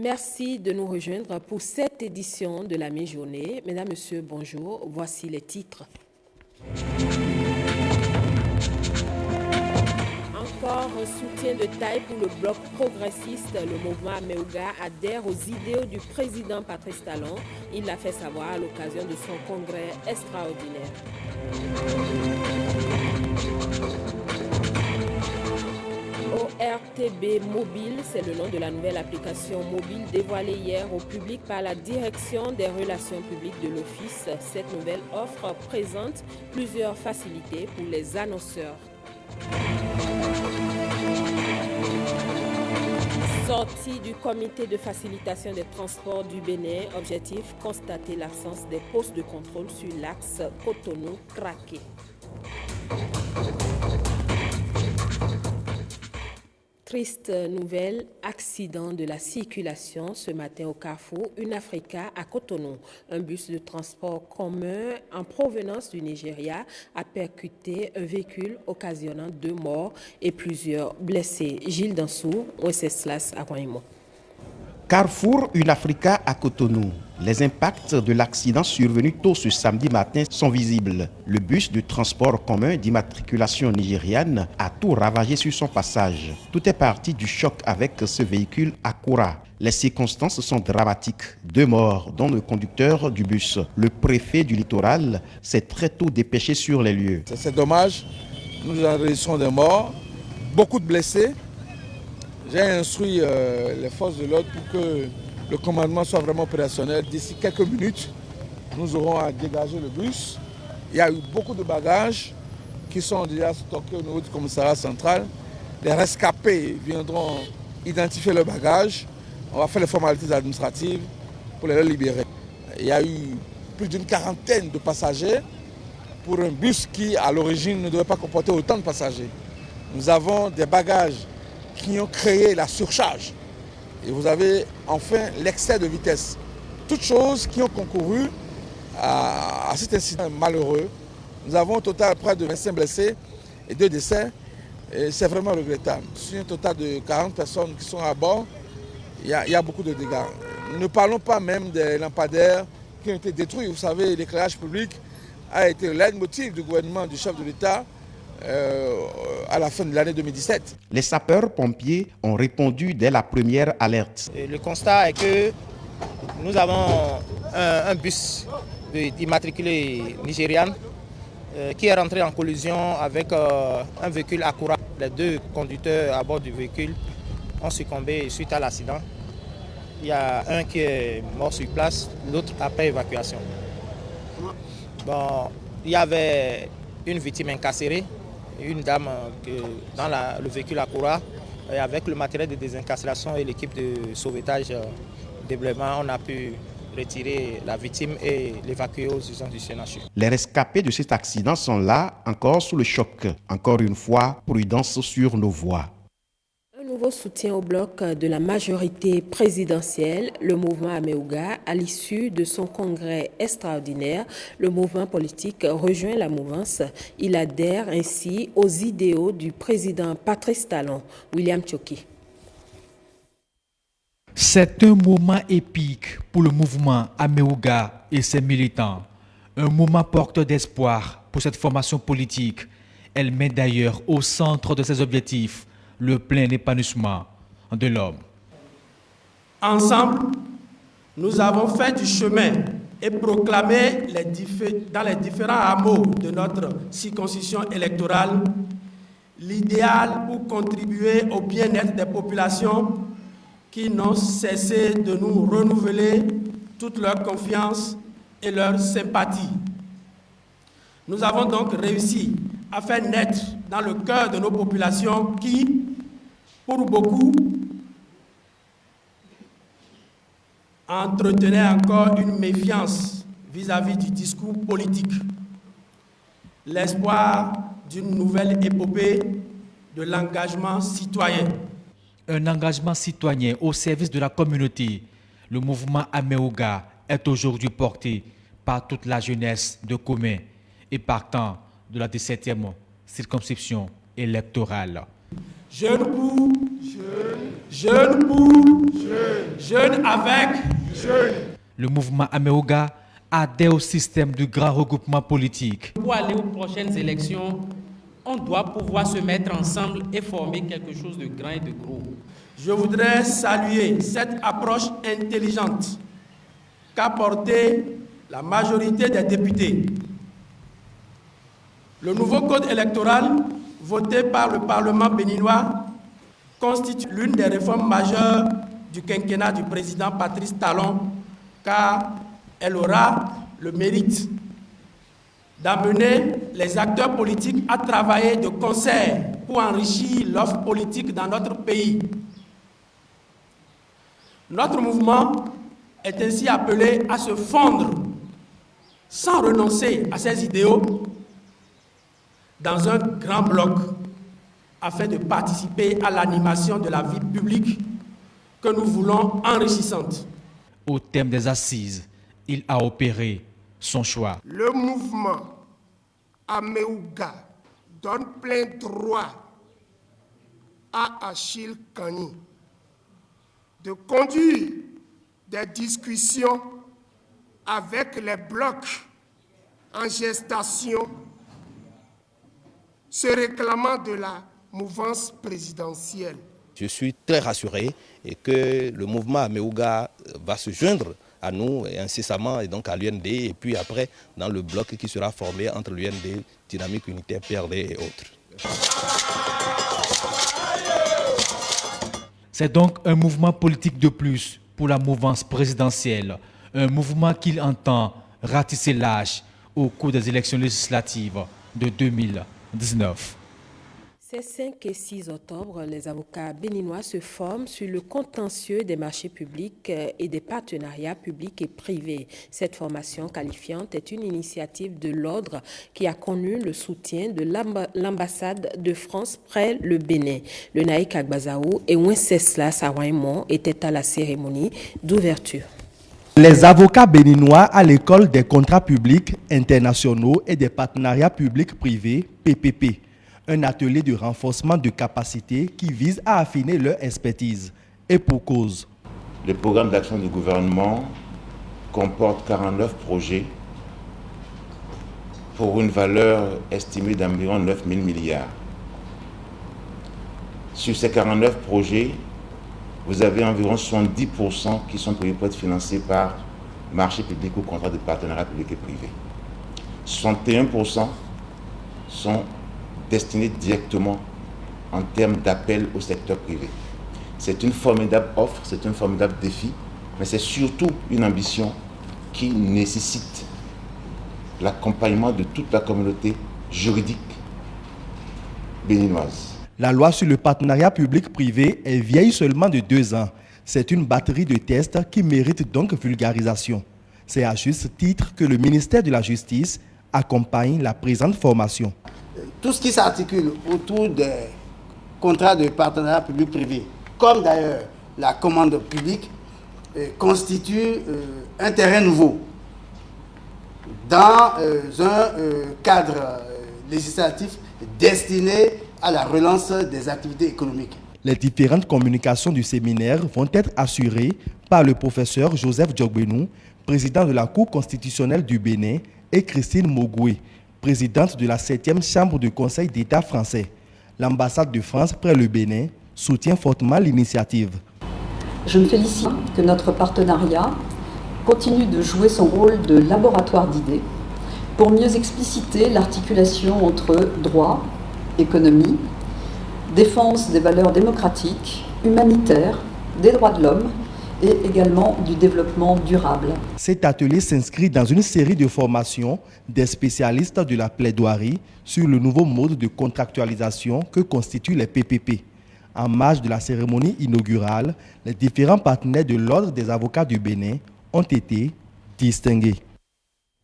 Merci de nous rejoindre pour cette édition de la mi-journée. Mesdames, Messieurs, bonjour. Voici les titres. Encore un soutien de taille pour le bloc progressiste. Le mouvement Améouga adhère aux idéaux du président Patrice Talon. Il l'a fait savoir à l'occasion de son congrès extraordinaire. ORTB Mobile, c'est le nom de la nouvelle application mobile dévoilée hier au public par la Direction des Relations publiques de l'Office. Cette nouvelle offre présente plusieurs facilités pour les annonceurs. Sortie du comité de facilitation des transports du Bénin, objectif constater l'absence des postes de contrôle sur l'axe Cotonou-Craqué. Triste nouvelle, accident de la circulation ce matin au carrefour Une-Africa à Cotonou. Un bus de transport commun en provenance du Nigeria a percuté un véhicule occasionnant 2 morts et plusieurs blessés. Gilles Dansou, OSS à Guaimo. Carrefour Une-Africa à Cotonou. Les impacts de l'accident survenu tôt ce samedi matin sont visibles. Le bus de transport commun d'immatriculation nigériane a tout ravagé sur son passage. Tout est parti du choc avec ce véhicule Acura. Les circonstances sont dramatiques. 2 morts, dont le conducteur du bus. Le préfet du littoral s'est très tôt dépêché sur les lieux. C'est dommage. Nous enregistrons des morts, beaucoup de blessés. J'ai instruit les forces de l'ordre pour que le commandement soit vraiment opérationnel. D'ici quelques minutes, nous aurons à dégager le bus. Il y a eu beaucoup de bagages qui sont déjà stockés au niveau du commissariat central. Les rescapés viendront identifier leurs bagages. On va faire les formalités administratives pour les libérer. Il y a eu plus d'une quarantaine de passagers pour un bus qui, à l'origine, ne devait pas comporter autant de passagers. Nous avons des bagages qui ont créé la surcharge. Et vous avez enfin l'excès de vitesse. Toutes choses qui ont concouru à cet incident malheureux. Nous avons au total près de 25 blessés et 2 décès. Et c'est vraiment regrettable. Sur un total de 40 personnes qui sont à bord, il y a beaucoup de dégâts. Ne parlons pas même des lampadaires qui ont été détruits. Vous savez, l'éclairage public a été le leitmotiv du gouvernement du chef de l'État à la fin de l'année 2017. Les sapeurs-pompiers ont répondu dès la première alerte. Le constat est que nous avons un bus d'immatriculé nigériane qui est rentré en collision avec un véhicule Acura. Les 2 conducteurs à bord du véhicule ont succombé suite à l'accident. Il y a un qui est mort sur place, l'autre après évacuation. Bon, il y avait une victime incarcérée, une dame dans le véhicule Acura. Et avec le matériel de désincarcération et l'équipe de sauvetage développement, on a pu retirer la victime et l'évacuer aux urgences du CNHU. Les rescapés de cet accident sont là, encore sous le choc. Encore une fois, prudence sur nos voies. Un nouveau soutien au bloc de la majorité présidentielle, le mouvement Améouga, à l'issue de son congrès extraordinaire, le mouvement politique rejoint la mouvance. Il adhère ainsi aux idéaux du président Patrice Talon. William Tchoki. C'est un moment épique pour le mouvement Améouga et ses militants. Un moment porteur d'espoir pour cette formation politique. Elle met d'ailleurs au centre de ses objectifs le plein épanouissement de l'homme. Ensemble, nous avons fait du chemin et proclamé dans les différents hameaux de notre circonscription électorale l'idéal pour contribuer au bien-être des populations qui n'ont cessé de nous renouveler toute leur confiance et leur sympathie. Nous avons donc réussi à faire naître dans le cœur de nos populations qui, pour beaucoup, entretenaient encore une méfiance vis-à-vis du discours politique. L'espoir d'une nouvelle épopée de l'engagement citoyen. Un engagement citoyen au service de la communauté. Le mouvement Améouga est aujourd'hui porté par toute la jeunesse de Comé et partant de la 17e circonscription électorale. Jeune pour, jeune pour, jeune avec, jeune. Le mouvement Ameoga adhère au système du grand regroupement politique. Pour aller aux prochaines élections, on doit pouvoir se mettre ensemble et former quelque chose de grand et de gros. Je voudrais saluer cette approche intelligente qu'a portée la majorité des députés. Le nouveau code électoral voté par le Parlement béninois constitue l'une des réformes majeures du quinquennat du président Patrice Talon, car elle aura le mérite d'amener les acteurs politiques à travailler de concert pour enrichir l'offre politique dans notre pays. Notre mouvement est ainsi appelé à se fondre sans renoncer à ses idéaux dans un grand bloc afin de participer à l'animation de la vie publique que nous voulons enrichissante. Au thème des assises, il a opéré son choix. Le mouvement Ameoga donne plein droit à Achille Kani de conduire des discussions avec les blocs en gestation se réclamant de la mouvance présidentielle. Je suis très rassuré et que le mouvement Ameoga va se joindre à nous incessamment et donc à l'UND et puis après dans le bloc qui sera formé entre l'UND, Dynamique Unitaire, PRD et autres. C'est donc un mouvement politique de plus pour la mouvance présidentielle, un mouvement qu'il entend ratisser l'âge au cours des élections législatives de 2019. Ces 5 et 6 octobre, les avocats béninois se forment sur le contentieux des marchés publics et des partenariats publics et privés. Cette formation qualifiante est une initiative de l'ordre qui a connu le soutien de l'ambassade de France près le Bénin. Le Naïk Agbazaou et Wenceslas Sawaimon étaient à la cérémonie d'ouverture. Les avocats béninois à l'école des contrats publics internationaux et des partenariats publics privés, PPP. Un atelier de renforcement de capacités qui vise à affiner leur expertise. Et pour cause. Le programme d'action du gouvernement comporte 49 projets pour une valeur estimée d'environ 9 000 milliards. Sur ces 49 projets, vous avez environ 70% qui sont prévus pour être financés par marché public ou contrat de partenariat public et privé. 61% sont destinés directement en termes d'appel au secteur privé. C'est une formidable offre, c'est un formidable défi, mais c'est surtout une ambition qui nécessite l'accompagnement de toute la communauté juridique béninoise. La loi sur le partenariat public-privé est vieille seulement de 2 ans. C'est une batterie de tests qui mérite donc vulgarisation. C'est à juste titre que le ministère de la Justice accompagne la présente formation. Tout ce qui s'articule autour des contrats de partenariat public-privé, comme d'ailleurs la commande publique, constitue un terrain nouveau dans un cadre législatif destiné à la relance des activités économiques. Les différentes communications du séminaire vont être assurées par le professeur Joseph Djogbenou, président de la Cour constitutionnelle du Bénin, et Christine Mogoué, présidente de la 7e Chambre du Conseil d'État français. L'ambassade de France près le Bénin soutient fortement l'initiative. Je me félicite que notre partenariat continue de jouer son rôle de laboratoire d'idées pour mieux expliciter l'articulation entre droit, économie, défense des valeurs démocratiques, humanitaires, des droits de l'homme et également du développement durable. Cet atelier s'inscrit dans une série de formations des spécialistes de la plaidoirie sur le nouveau mode de contractualisation que constituent les PPP. En marge de la cérémonie inaugurale, les différents partenaires de l'Ordre des avocats du Bénin ont été distingués.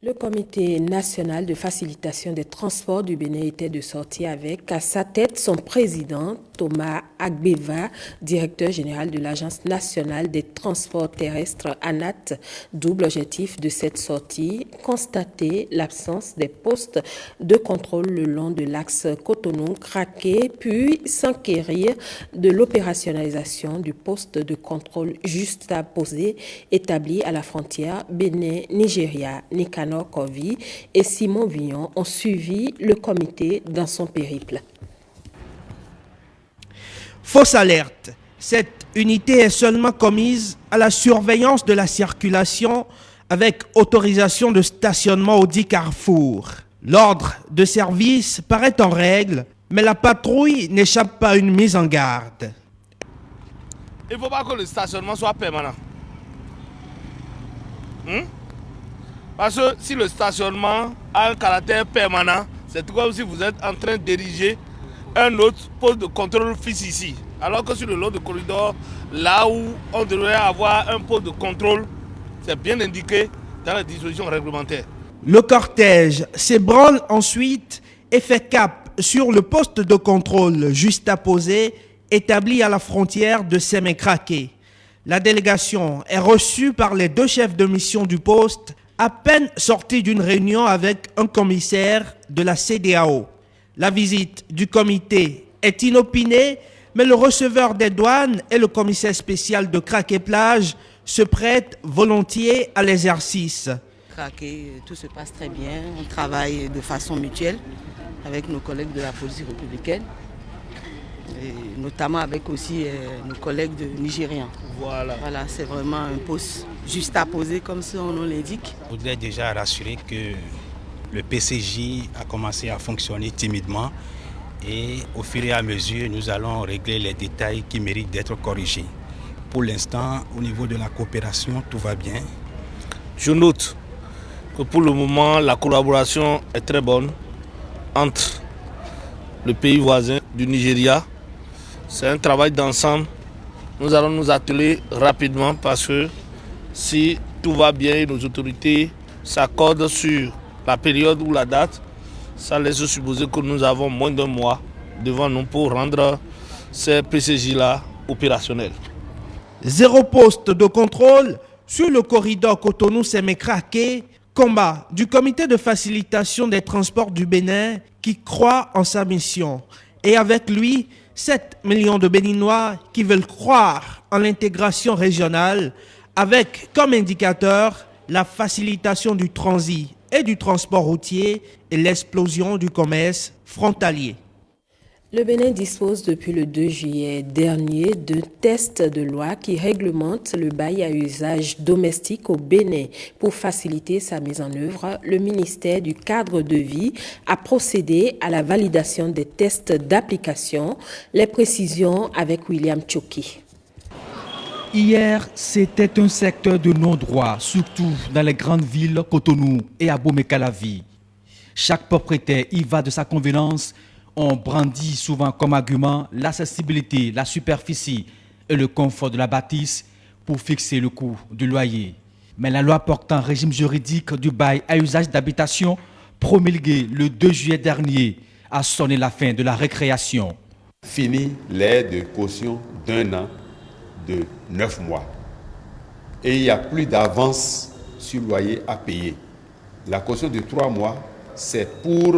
Le comité national de facilitation des transports du Bénin était de sortie avec à sa tête son président Thomas Agbeva, directeur général de l'Agence nationale des transports terrestres ANAT. Double objectif de cette sortie, constater l'absence des postes de contrôle le long de l'axe Cotonou-Craqué, puis s'enquérir de l'opérationnalisation du poste de contrôle juxtaposé établi à la frontière Bénin-Nigeria. Nicanor Kovi et Simon Villon ont suivi le comité dans son périple. Fausse alerte. Cette unité est seulement commise à la surveillance de la circulation avec autorisation de stationnement au dit carrefour. L'ordre de service paraît en règle, mais la patrouille n'échappe pas à une mise en garde. Il ne faut pas que le stationnement soit permanent. Parce que si le stationnement a un caractère permanent, c'est comme si vous êtes en train de diriger un autre poste de contrôle fixe ici. Alors que sur le long du corridor, là où on devrait avoir un poste de contrôle, c'est bien indiqué dans la disposition réglementaire. Le cortège s'ébranle ensuite et fait cap sur le poste de contrôle juxtaposé établi à la frontière de Sémé-Craqué. La délégation est reçue par les deux chefs de mission du poste, à peine sortis d'une réunion avec un commissaire de la CEDEAO. La visite du comité est inopinée, mais le receveur des douanes et le commissaire spécial de Craqué-Plage se prêtent volontiers à l'exercice. Craqué, tout se passe très bien. On travaille de façon mutuelle avec nos collègues de la police républicaine, et notamment avec aussi nos collègues nigériens. Voilà, c'est vraiment un poste juxtaposé comme son nom l'indique. Je voudrais déjà rassurer que le PCJ a commencé à fonctionner timidement et au fur et à mesure, nous allons régler les détails qui méritent d'être corrigés. Pour l'instant, au niveau de la coopération, tout va bien. Je note que pour le moment, la collaboration est très bonne entre le pays voisin du Nigeria. C'est un travail d'ensemble. Nous allons nous atteler rapidement parce que si tout va bien et nos autorités s'accordent sur la période ou la date, ça laisse supposer que nous avons moins d'un mois devant nous pour rendre ces PCJ-là opérationnels. Zéro poste de contrôle sur le corridor Cotonou-Sémé-Craqué, combat du comité de facilitation des transports du Bénin qui croit en sa mission. Et avec lui, 7 millions de Béninois qui veulent croire en l'intégration régionale avec comme indicateur la facilitation du transit et du transport routier et l'explosion du commerce frontalier. Le Bénin dispose depuis le 2 juillet dernier de tests de loi qui réglementent le bail à usage domestique au Bénin. Pour faciliter sa mise en œuvre, le ministère du Cadre de vie a procédé à la validation des tests d'application. Les précisions avec William Tchoki. Hier, c'était un secteur de non-droit, surtout dans les grandes villes Cotonou et Abomey-Calavi. Chaque propriétaire y va de sa convenance. On brandit souvent comme argument l'accessibilité, la superficie et le confort de la bâtisse pour fixer le coût du loyer. Mais la loi portant régime juridique du bail à usage d'habitation, promulguée le 2 juillet dernier, a sonné la fin de la récréation. Fini l'aide de caution d'1 an de 9 mois. Et il n'y a plus d'avance sur loyer à payer. La caution de 3 mois, c'est pour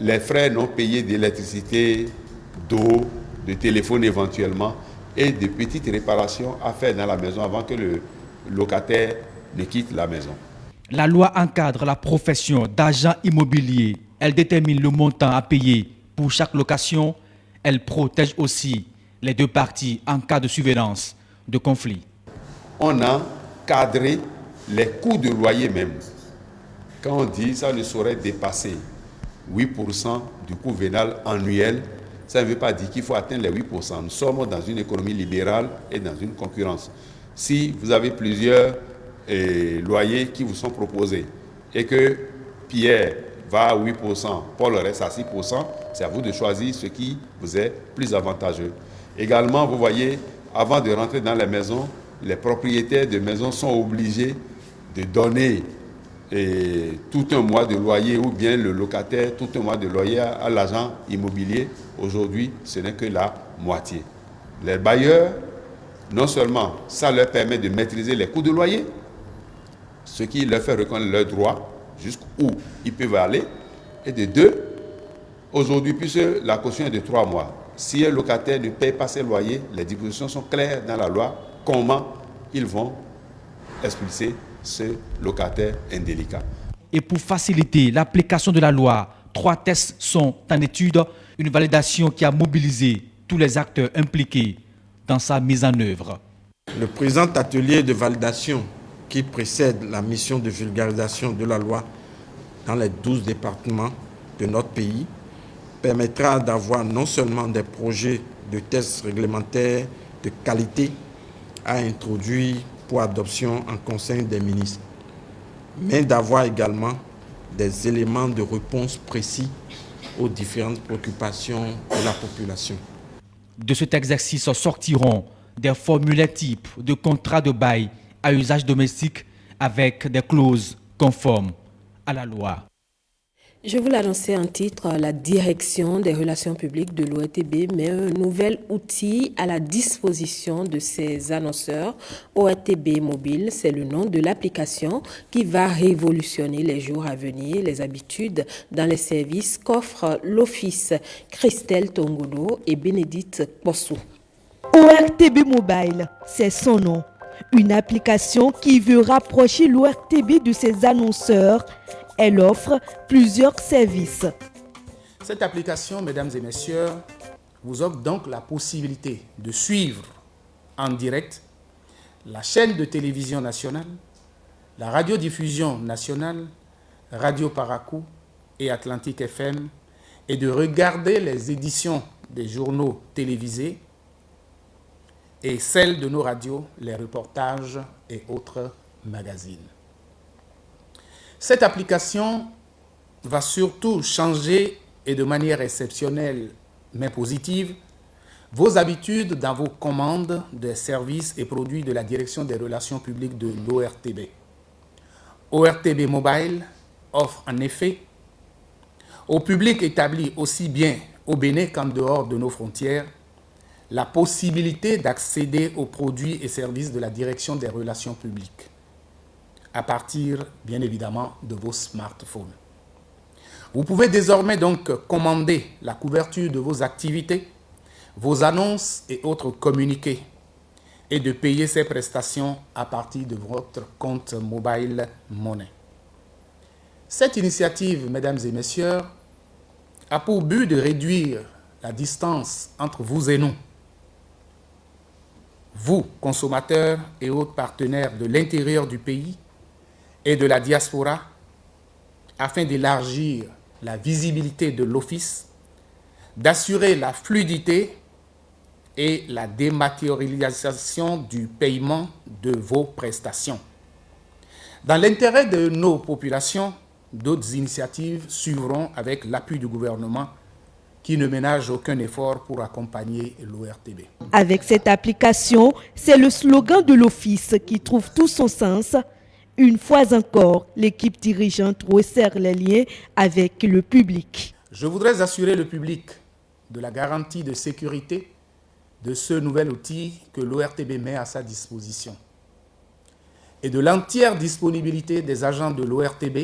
les frais non payés d'électricité, d'eau, de téléphone éventuellement, et de petites réparations à faire dans la maison avant que le locataire ne quitte la maison. La loi encadre la profession d'agent immobilier. Elle détermine le montant à payer pour chaque location. Elle protège aussi les deux parties en cas de survenance de conflit. On a cadré les coûts de loyer même. Quand on dit ça ne saurait dépasser 8% du coût vénal annuel, ça ne veut pas dire qu'il faut atteindre les 8%. Nous sommes dans une économie libérale et dans une concurrence. Si vous avez plusieurs loyers qui vous sont proposés et que Pierre va à 8%, Paul reste à 6%, c'est à vous de choisir ce qui vous est plus avantageux. Également, vous voyez, avant de rentrer dans les maisons, les propriétaires de maisons sont obligés de donner tout un mois de loyer, ou bien le locataire tout un mois de loyer à l'agent immobilier. Aujourd'hui, ce n'est que la moitié. Les bailleurs, non seulement ça leur permet de maîtriser les coûts de loyer, ce qui leur fait reconnaître leurs droits, jusqu'où ils peuvent aller, et de deux, aujourd'hui, puisque la caution est de 3 mois, si un locataire ne paye pas ses loyers, les dispositions sont claires dans la loi, comment ils vont expulser ce locataire indélicat. Et pour faciliter l'application de la loi, 3 tests sont en étude, une validation qui a mobilisé tous les acteurs impliqués dans sa mise en œuvre. Le présent atelier de validation qui précède la mission de vulgarisation de la loi dans les 12 départements de notre pays permettra d'avoir non seulement des projets de tests réglementaires de qualité à introduire pour adoption en Conseil des ministres, mais d'avoir également des éléments de réponse précis aux différentes préoccupations de la population. De cet exercice sortiront des formulaires types de contrats de bail à usage domestique avec des clauses conformes à la loi. Je vous l'annonçais en titre, la direction des relations publiques de l'ORTB met un nouvel outil à la disposition de ses annonceurs. ORTB Mobile, c'est le nom de l'application qui va révolutionner les jours à venir les habitudes dans les services qu'offre l'Office. Christelle Tongodo et Bénédicte Possou. ORTB Mobile, c'est son nom. Une application qui veut rapprocher l'ORTB de ses annonceurs. Elle offre plusieurs services. Cette application, mesdames et messieurs, vous offre donc la possibilité de suivre en direct la chaîne de télévision nationale, la radiodiffusion nationale, Radio Paracou et Atlantique FM, et de regarder les éditions des journaux télévisés et celles de nos radios, les reportages et autres magazines. Cette application va surtout changer, et de manière exceptionnelle mais positive, vos habitudes dans vos commandes des services et produits de la Direction des relations publiques de l'ORTB. ORTB Mobile offre en effet au public établi aussi bien au Bénin qu'en dehors de nos frontières la possibilité d'accéder aux produits et services de la Direction des relations publiques, à partir, bien évidemment, de vos smartphones. Vous pouvez désormais donc commander la couverture de vos activités, vos annonces et autres communiqués, et de payer ces prestations à partir de votre compte mobile money. Cette initiative, mesdames et messieurs, a pour but de réduire la distance entre vous et nous, vous, consommateurs et autres partenaires de l'intérieur du pays, et de la diaspora, afin d'élargir la visibilité de l'Office, d'assurer la fluidité et la dématérialisation du paiement de vos prestations. Dans l'intérêt de nos populations, d'autres initiatives suivront avec l'appui du gouvernement qui ne ménage aucun effort pour accompagner l'ORTB. Avec cette application, c'est le slogan de l'Office qui trouve tout son sens. Une fois encore, l'équipe dirigeante resserre les liens avec le public. Je voudrais assurer le public de la garantie de sécurité de ce nouvel outil que l'ORTB met à sa disposition et de l'entière disponibilité des agents de l'ORTB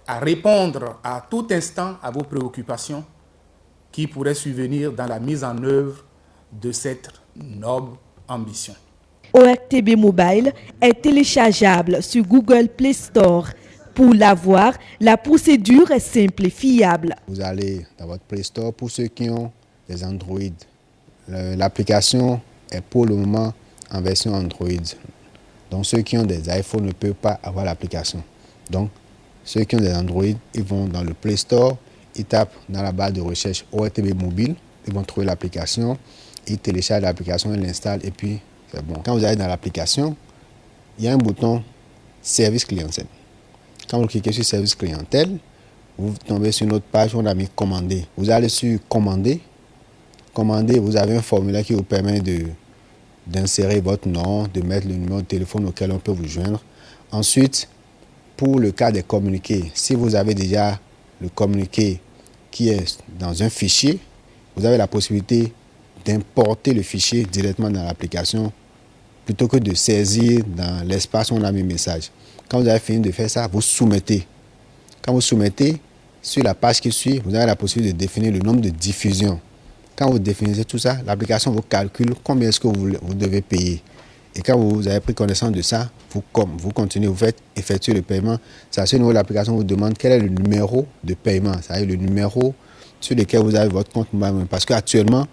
à répondre à tout instant à vos préoccupations qui pourraient survenir dans la mise en œuvre de cette noble ambition. ORTB Mobile est téléchargeable sur Google Play Store. Pour l'avoir, la procédure est simple et fiable. Vous allez dans votre Play Store pour ceux qui ont des Android. L'application est pour le moment en version Android. Donc ceux qui ont des iPhones ne peuvent pas avoir l'application. Donc ceux qui ont des Android, ils vont dans le Play Store, ils tapent dans la barre de recherche ORTB Mobile, ils vont trouver l'application, ils téléchargent l'application, ils l'installent et puis c'est bon. Quand vous allez dans l'application, il y a un bouton Service clientèle. Quand vous cliquez sur Service clientèle, vous tombez sur une autre page où on a mis Commander. Vous allez sur Commander. Commander, vous avez un formulaire qui vous permet d'insérer votre nom, de mettre le numéro de téléphone auquel on peut vous joindre. Ensuite, pour le cas des communiqués, si vous avez déjà le communiqué qui est dans un fichier, vous avez la possibilité d'importer le fichier directement dans l'application plutôt que de saisir dans l'espace où on a mis message. Quand vous avez fini de faire ça, vous soumettez. Quand vous soumettez, sur la page qui suit, vous avez la possibilité de définir le nombre de diffusions. Quand vous définissez tout ça, l'application vous calcule combien est-ce que vous devez payer. Et quand vous avez pris connaissance de ça, vous continuez, vous faites effectuer le paiement. C'est à ce niveau, l'application vous demande quel est le numéro de paiement, c'est-à-dire le numéro sur lequel vous avez votre compte mobile. Parce qu'actuellement,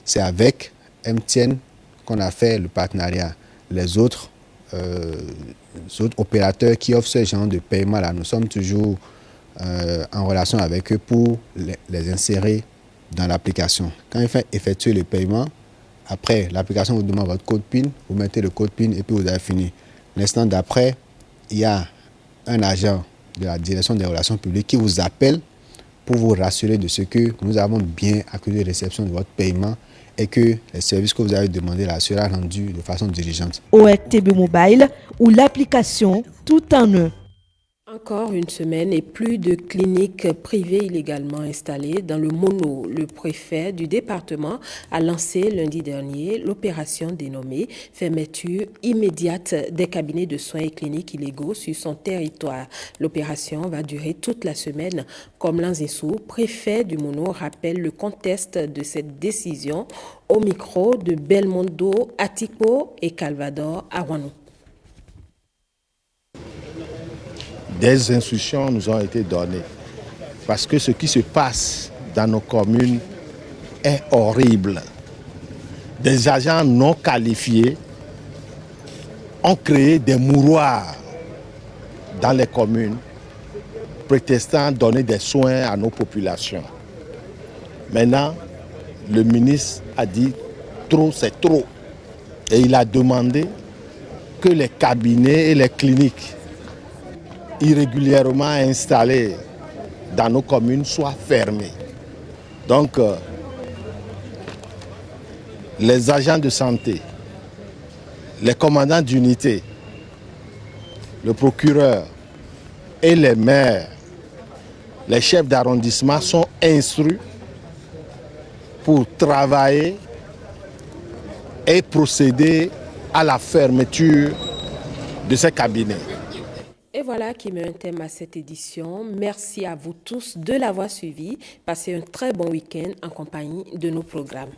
c'est avec MTN qu'on a fait le partenariat. Les autres opérateurs qui offrent ce genre de paiement-là, nous sommes toujours en relation avec eux pour les insérer dans l'application. Quand il fait effectuer le paiement, après, l'application vous demande votre code PIN, vous mettez le code PIN et puis vous avez fini. L'instant d'après, il y a un agent de la direction des relations publiques qui vous appelle pour vous rassurer de ce que nous avons bien accusé réception de votre paiement et que les services que vous avez demandé là sera rendu de façon diligente. ORTB Mobile ou l'application tout en un. Encore une semaine et plus de cliniques privées illégalement installées dans le Mono. Le préfet du département a lancé lundi dernier l'opération dénommée fermeture immédiate des cabinets de soins et cliniques illégaux sur son territoire. L'opération va durer toute la semaine. Comme Lanzissou, préfet du Mono, rappelle le contexte de cette décision au micro de Belmondo, Atipo et Calvador Awanou. Des instructions nous ont été données parce que ce qui se passe dans nos communes est horrible. Des agents non qualifiés ont créé des mouroirs dans les communes prétextant donner des soins à nos populations. Maintenant, le ministre a dit trop, c'est trop. Et il a demandé que les cabinets et les cliniques irrégulièrement installés dans nos communes soient fermés. Donc, les agents de santé, les commandants d'unité, le procureur et les maires, les chefs d'arrondissement sont instruits pour travailler et procéder à la fermeture de ces cabinets. Et voilà qui met un thème à cette édition. Merci à vous tous de l'avoir suivi. Passez un très bon week-end en compagnie de nos programmes.